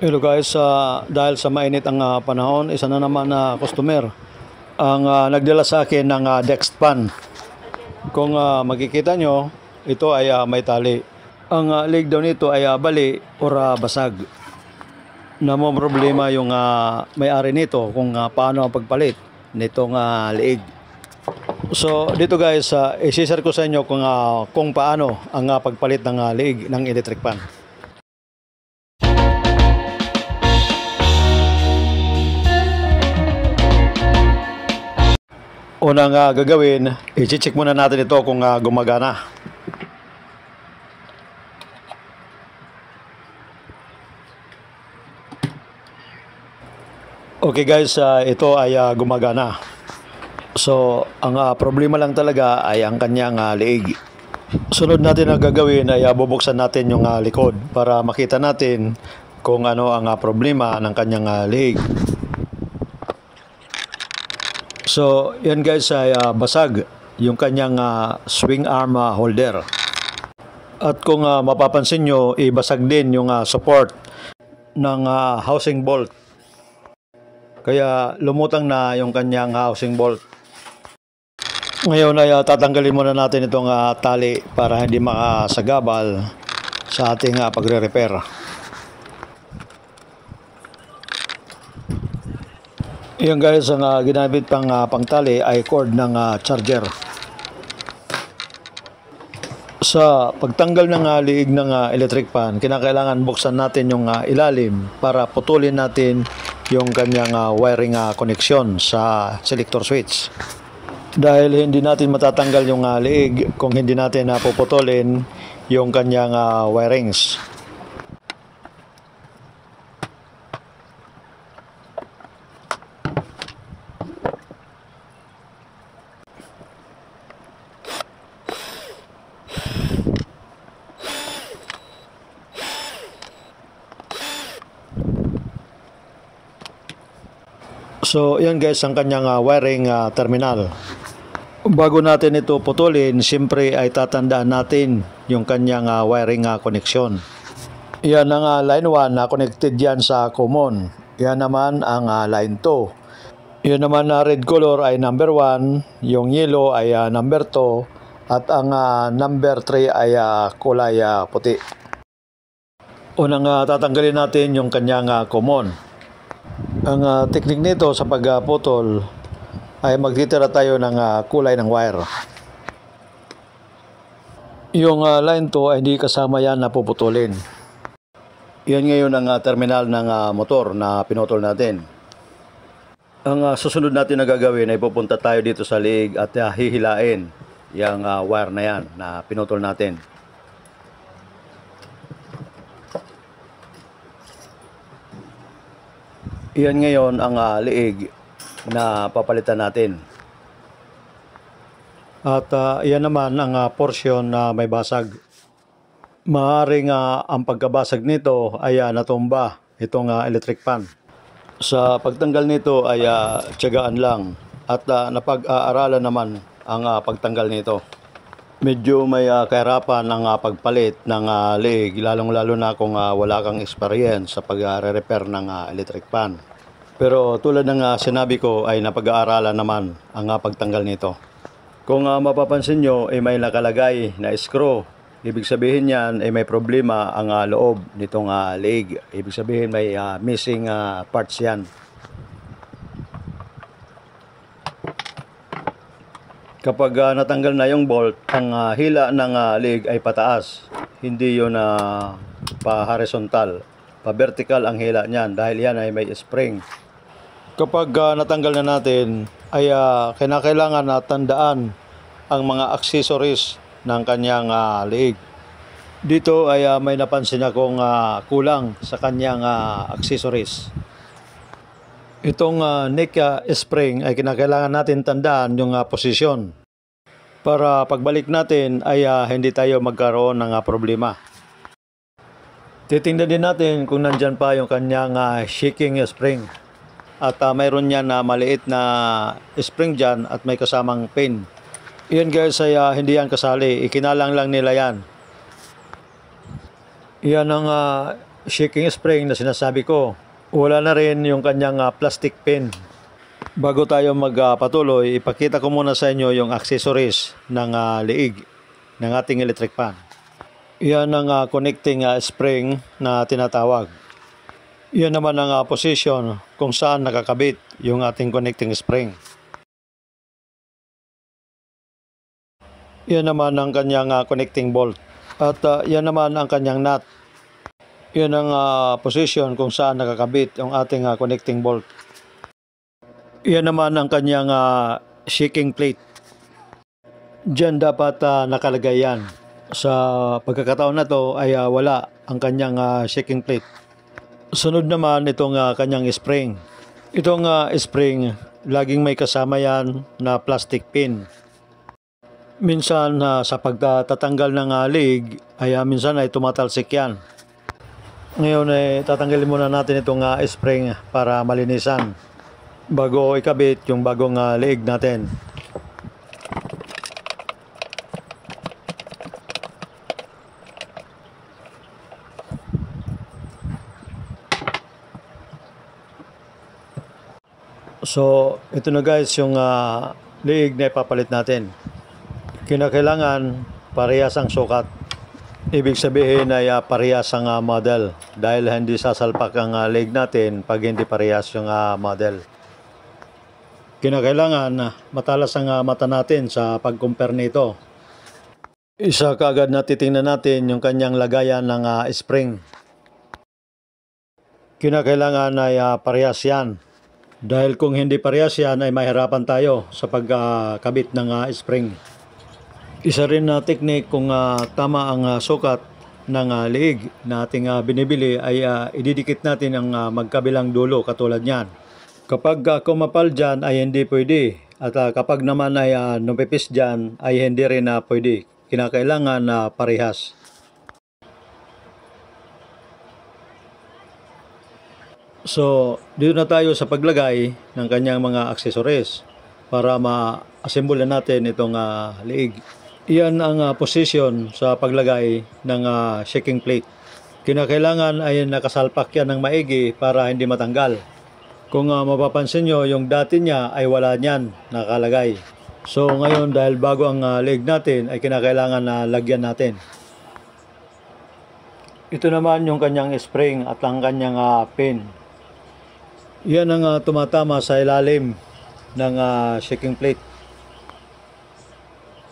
Hello guys, dahil sa mainit ang panahon, isa na naman na customer ang nagdala sa akin ng Dexpan. Kung makikita nyo, ito ay may tali. Ang leg daw nito ay bali or basag. Namo problema yung may-ari nito kung paano ang pagpalit nitong leeg. So dito guys, i-share ko sa inyo kung paano ang pagpalit ng leeg ng electric pan. Unang gagawin, i-check muna natin ito kung gumagana. Okay guys, ito ay gumagana. So, ang problema lang talaga ay ang kanyang leeg. Sunod natin ang gagawin ay bubuksan natin yung likod para makita natin kung ano ang problema ng kanyang leeg. So, yan guys ay basag yung kanyang swing arm holder. At kung mapapansin nyo, ibasag din yung support ng housing bolt. Kaya lumutang na yung kanyang housing bolt. Ngayon ay tatanggalin muna natin itong tali para hindi makasagabal sa ating pagre-repair. Yan guys, ang ginamit pangtali ay cord ng charger. Sa pagtanggal ng liig ng electric pan, kinakailangan buksan natin yung ilalim para putulin natin yung kanyang wiring connection sa selector switch. Dahil hindi natin matatanggal yung liig kung hindi natin puputulin yung kanyang wirings. So, yan guys ang kanyang wiring terminal. Bago natin ito putulin, siyempre ay tatandaan natin yung kanyang wiring connection. Yan ang line 1 na connected yan sa common. Yan naman ang line 2. Yan naman na red color ay number 1, yung yellow ay number 2, at ang number 3 ay kulay puti. Unang tatanggalin natin yung kanyang common. Ang teknik nito sa pagputol ay magtitira tayo ng kulay ng wire. Yung line 2 ay hindi kasama yan na puputulin. Yan ngayon ang terminal ng motor na pinutol natin. Ang susunod natin na gagawin ay pupunta tayo dito sa leeg at hihilain yung wire na yan na pinutol natin. Iyan ngayon ang leeg na papalitan natin. At iyan naman ang portion na may basag. Maaaring ang pagkabasag nito ay natumba itong electric pan. Sa pagtanggal nito ay tiyagaan lang at napag-aaralan naman ang pagtanggal nito. Medyo may kahirapan ang pagpalit ng leeg, lalong-lalo na kung wala kang experience sa pag-repair ng electric pan. Pero tulad ng sinabi ko ay napag-aaralan naman ang pagtanggal nito. Kung mapapansin nyo ay may nakalagay na screw, ibig sabihin yan ay may problema ang loob nitong leeg. Ibig sabihin may missing parts yan. Kapag natanggal na yung bolt, ang hila ng leeg ay pataas. Hindi yun pa-horizontal. Pa-vertical ang hila niyan dahil yan ay may spring. Kapag natanggal na natin, ay kinakailangan na tandaan ang mga accessories ng kanyang leeg. Dito ay may napansin akong kulang sa kanyang accessories. Itong neck spring ay kinakailangan natin tandaan yung posisyon para pagbalik natin ay hindi tayo magkaroon ng problema. Titingnan din natin kung nandyan pa yung kanyang shaking spring at mayroon yan na maliit na spring dyan at may kasamang pin. Yan guys ay hindi yan kasali, ikinalang lang nila yan. Yan ang shaking spring na sinasabi ko. Wala na rin yung kanyang plastic pin. Bago tayo magpatuloy, ipakita ko muna sa inyo yung accessories ng liig ng ating electric fan. Yan ang connecting spring na tinatawag. Yan naman ang position kung saan nakakabit yung ating connecting spring. Yan naman ang kanyang connecting bolt. At yan naman ang kanyang nut. Yan ang position kung saan nakakabit yung ating connecting bolt. Yan naman ang kanyang shaking plate. Diyan dapat nakalagay yan. Sa pagkakataon na to ay wala ang kanyang shaking plate. Sunod naman itong kanyang spring. Itong spring, laging may kasama yan na plastic pin. Minsan sa pagtatanggal ng liig ay minsan ay tumatalsik yan. Ngayon ay tatanggalin muna natin itong spring para malinisan bago ikabit yung bagong liig natin. So ito na guys yung liig na ipapalit natin. Kinakailangan parehas ang sukat. Ibig sabihin ay parehas ang model dahil hindi sasalpak ang leg natin pag hindi parehas yung model. Kinakailangan matalas ang mata natin sa pag-compare nito. Isa kaagad na titingnan natin yung kanyang lagayan ng spring. Kinakailangan ay parehas yan dahil kung hindi parehas yan ay mahirapan tayo sa pagkabit ng spring. Isa rin na technique kung tama ang sukat ng liig na ating binibili ay ididikit natin ang magkabilang dulo katulad niyan. Kapag kumapal dyan ay hindi pwede at kapag naman ay numipis dyan ay hindi rin pwede. Kinakailangan na parehas. So dito na tayo sa paglagay ng kanyang mga accessories para ma-assemble natin itong liig. Iyan ang position sa paglagay ng shaking plate. Kinakailangan ay nakasalpak yan ng maigi para hindi matanggal. Kung mapapansin nyo, yung dati niya ay wala niyan nakalagay. So ngayon dahil bago ang leg natin ay kinakailangan na lagyan natin. Ito naman yung kanyang spring at ang kanyang pin. Yan ang tumatama sa ilalim ng shaking plate.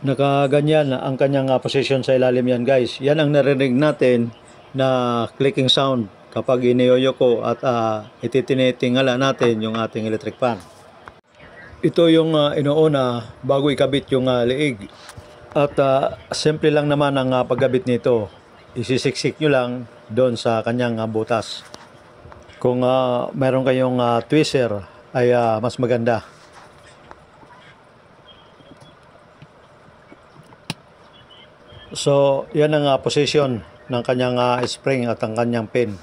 Nakaganyan ang kanyang position sa ilalim yan guys. Yan ang narinig natin na clicking sound kapag iniyoyo ko at ititinitingala natin yung ating electric fan. Ito yung inuuna bago ikabit yung liig. At simple lang naman ang pagkabit nito. Isisiksik nyo lang doon sa kanyang butas. Kung meron kayong tweezer ay mas maganda. So, yan ang position ng kanyang spring at ang kanyang pin.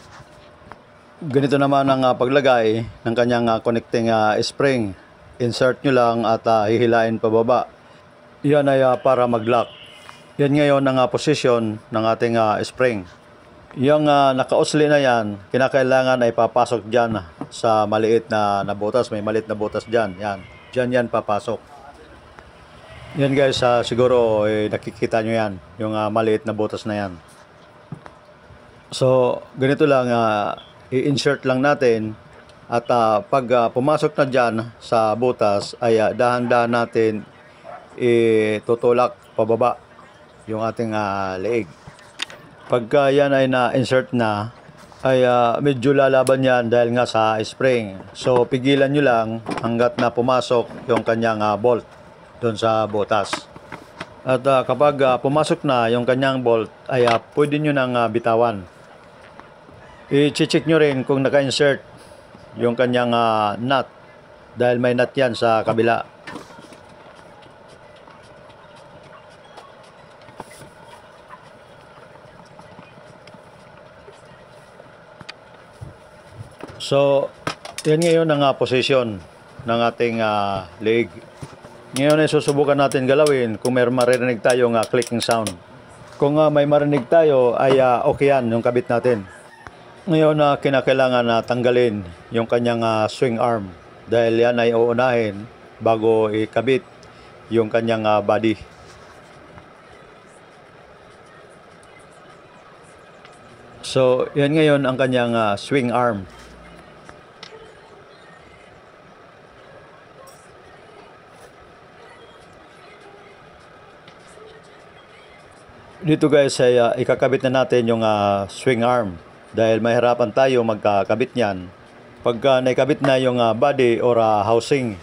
Ganito naman ang paglagay ng kanyang connecting spring. Insert nyo lang at hihilain pababa. Yan ay para mag-lock. Yan ngayon ang position ng ating spring. Yung nakausli na yan, kinakailangan ay papasok dyan sa maliit na butas. May maliit na butas dyan. Yan. Dyan yan papasok. Yan guys, siguro nakikita nyo yan, yung maliit na butas na yan. So, ganito lang, i-insert lang natin at pag pumasok na dyan sa butas ay dahan-dahan natin itutulak pababa yung ating leeg. Pagka yan ay na-insert na, ay medyo lalaban yan dahil nga sa spring. So, pigilan nyo lang hanggat na pumasok yung kanyang bolt doon sa butas. At kapag pumasok na yung kanyang bolt ay pwede nyo nang bitawan. I-check nyo rin kung naka-insert yung kanyang nut dahil may nut yan sa kabila. So yan ngayon ang position ng ating leg. Ngayon ay susubukan natin galawin kung may marinig tayong clicking sound. Kung may marinig tayo ay okay yan yung kabit natin. Ngayon na kinakailangan na tanggalin yung kanyang swing arm dahil yan ay uunahin bago ikabit yung kanyang body. So, yan ngayon ang kanyang swing arm. Dito guys ay ikakabit na natin yung swing arm dahil mahirapan tayo magkakabit niyan pagka naikabit na yung body or housing.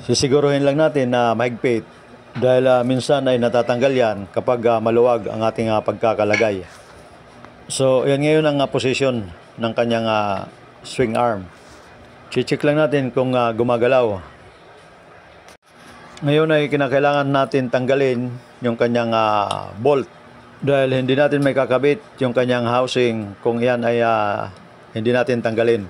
Sisiguruhin lang natin na mahigpit dahil minsan ay natatanggal yan kapag maluwag ang ating pagkakalagay. So yan ngayon ang position ng kanyang swing arm. Check lang natin kung gumagalaw. Ngayon ay kinakailangan natin tanggalin yung kanyang bolt dahil hindi natin may kakabit yung kanyang housing kung yan ay hindi natin tanggalin.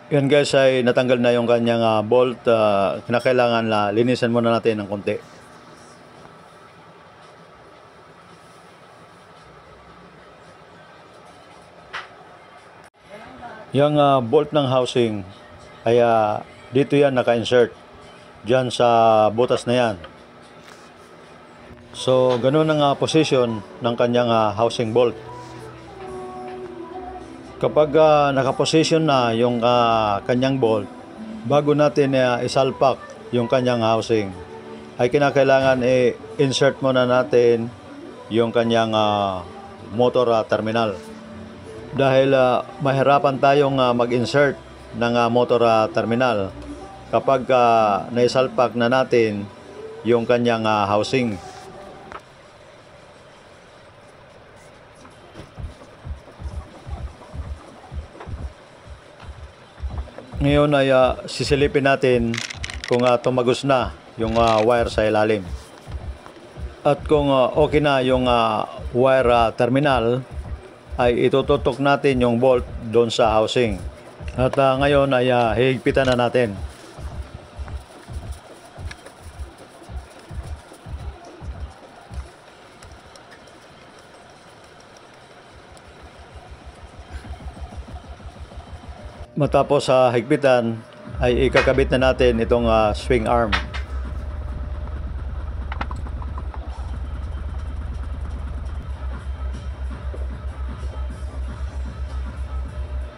Yan guys ay natanggal na yung kanyang bolt. Kinakailangan na linisan muna natin ng konti. Yung bolt ng housing ay dito yan naka-insert dyan sa butas na yan. So ganun ang position ng kanyang housing bolt. Kapag nakaposition na yung kanyang bolt, bago natin isalpak yung kanyang housing, ay kinakailangan i-insert muna natin yung kanyang motor terminal. Dahil mahirapan tayong mag-insert ng motor terminal kapag naisalpak na natin yung kanyang housing. Ngayon ay sisilipin natin kung tumagos na yung wire sa ilalim. At kung okay na yung wire terminal, ay itututok natin yung bolt doon sa housing. At ngayon ay hihigpitan na natin. Matapos sa higpitan ay ikakabit na natin itong swing arm.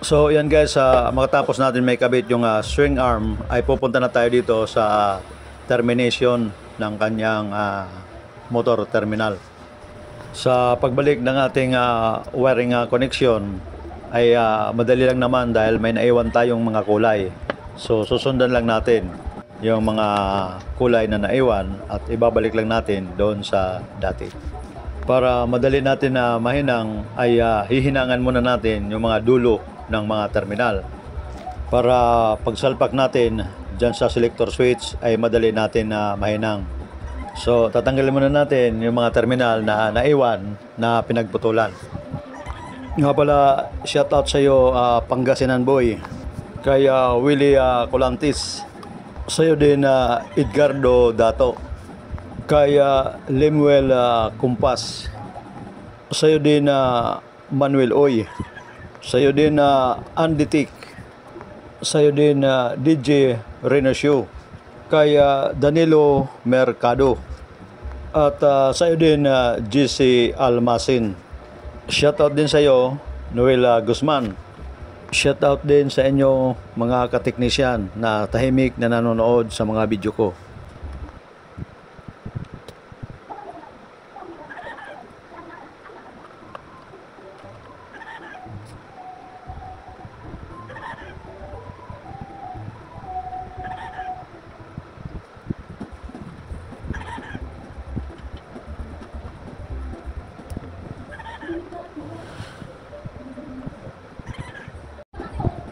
So yan guys, makatapos natin may kabit yung swing arm ay pupunta na tayo dito sa termination ng kanyang motor terminal. Sa pagbalik ng ating wiring connection ay madali lang naman dahil may naiwan tayong mga kulay. So susundan lang natin yung mga kulay na naiwan at ibabalik lang natin doon sa dati. Para madali natin na mahinang ay hihinangan muna natin yung mga dulo ng mga terminal. Para pagsalpak natin dyan sa selector switch ay madali natin na mahinang. So tatanggalin muna natin yung mga terminal na naiwan na pinagputulan. Nga pala, shout out sa iyo Pangasinan boy, kay Willie Colantis, sa iyo din Edgardo Dato, kay Lemuel Kumpas, sa iyo din Manuel Oy, sa iyo din Andy Tick, sa iyo din DJ Renosio, kay Danilo Mercado, at sa iyo din GC Almasin. Shoutout din sa iyo, Noel Guzman. Shoutout din sa inyo mga kateknisyan na tahimik na nanonood sa mga video ko.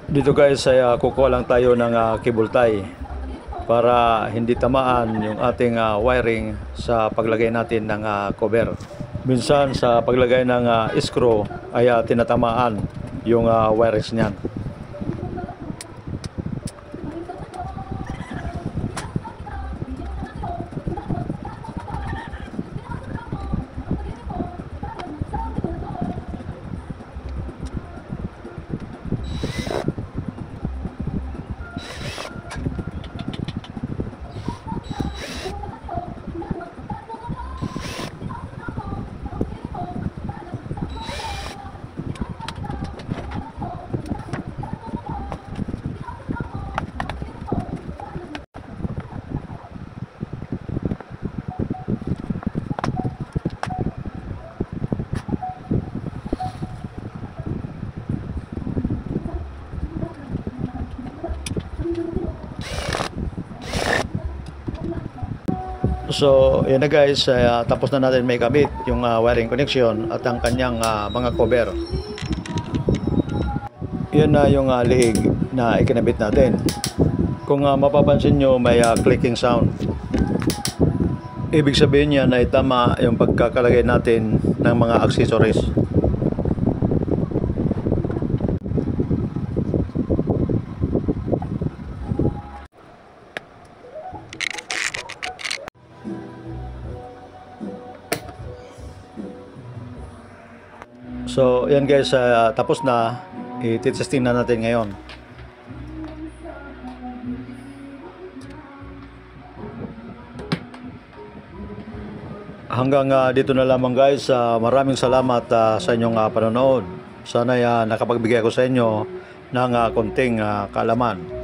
Dito guys ay kukuha lang tayo ng cable tie para hindi tamaan yung ating wiring sa paglagay natin ng cover. Minsan sa paglagay ng screw ay tinatamaan yung wires niyan. So, yan na guys, tapos na natin may kabit yung wiring connection at ang kanyang mga cover. Yan na yung liig na ikinabit natin. Kung mapapansin nyo, may clicking sound. Ibig sabihin niya na tama yung pagkakalagay natin ng mga accessories. So, yan guys, tapos na. I-testing na natin ngayon. Hanggang dito na lamang guys. Maraming salamat sa inyong panonood. Sana nakapagbigay ko sa inyo ng konting kaalaman.